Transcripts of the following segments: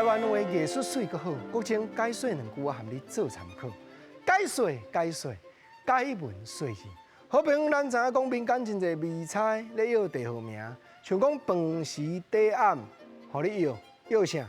台湾话艺术水阁好，国情解说两句我含你做参考。解说，解文说字。好朋友，咱知影讲民间真侪味菜咧摇地号名，像讲饭时底暗，互你摇啥？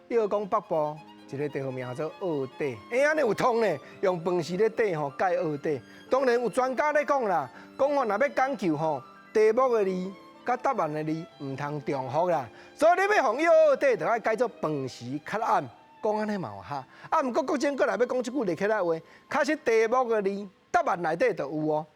摇讲北部一个地号名叫做蚵底，安尼有通呢？用饭时咧底吼解蚵底。当然有专家咧讲啦，讲吼若要讲究吼题目的字。甲答案的字唔通重复啦，所以你要互摇蚵底，就爱改做饭时较暗。讲安尼嘛有哈，啊，毋过国政过来要讲即句立起来话，确实题目的字答案内底就有哦。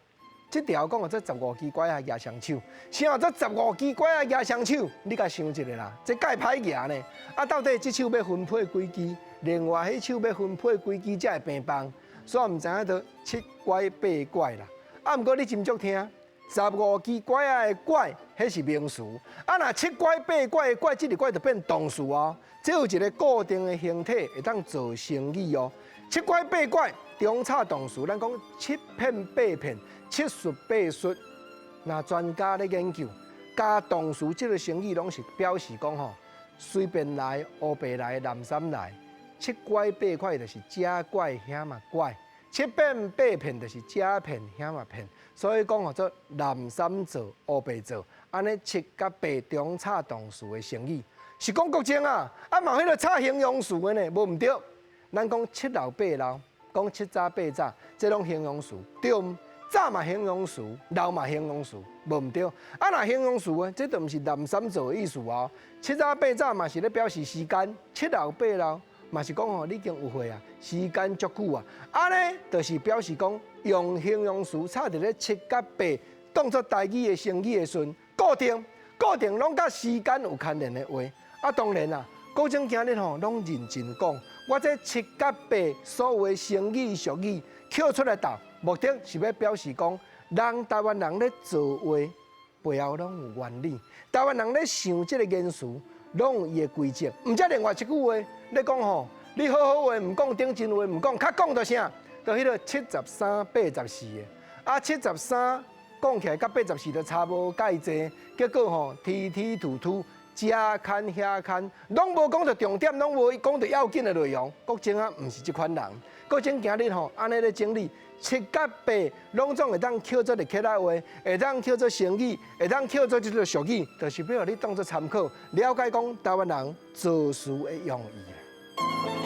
即条讲做15支拐啊举双手，啥做15支拐啊举双手？你甲想一下啦，这介歹举呢？啊，到底即手要分配几支？另外迄手要分配几支才会平棒？所以毋知影到7拐8拐啦。啊，毋过你真足听。15支拐啊的拐，迄是名词。啊，若7拐8拐的拐，即个拐就变动词哦。只有一个固定的形体会当做成语哦。7拐8拐，中插动词，咱讲7片8片，7述8述。那专家咧研究，加动词即个成语拢是表示讲吼，随便来、乌白来、南山来。7拐8拐就是这拐遐嘛拐，7片8片就是这片遐嘛片。所以讲，做南山做、乌白做，安尼7甲8中插动词的成语，是讲国情啊，啊嘛迄个插形容词的呢，无毋对。咱讲7老8老，讲7早8早，这拢形容词，对毋？早嘛形容词，老嘛形容词，无毋对。啊，若形容词呢，这就毋是南山做的意思啊。7早8早嘛是咧表示时间，7老8老。嘛是讲吼，你已经有会啊，时间足久啊，安尼就是表示讲用形容词插伫咧7甲8当作代语的成语的时阵，固定拢甲时间有牵连的话。啊，当然啦，古正今日吼拢认真讲，我这7甲8所有的成语俗语捡出来答，目的是要表示讲，台湾人咧做话背后拢有原理，台湾人咧想即个元素。拢有伊的规则，毋则另外一句话，你讲吼，你好好话，毋讲顶真话，毋讲，较讲到啥？到迄个73、84的，啊73讲起来甲84就差无介济，结果吼突突，遮看遐看，拢无讲到重点，拢无讲到要紧的内容。国情啊，毋是即款人，国情今日吼安尼咧整理。7甲8拢总会当捡做入起来话，会当捡做成语，会当捡做即个俗语，就是要互你当做参考，了解讲台湾人做事的用意。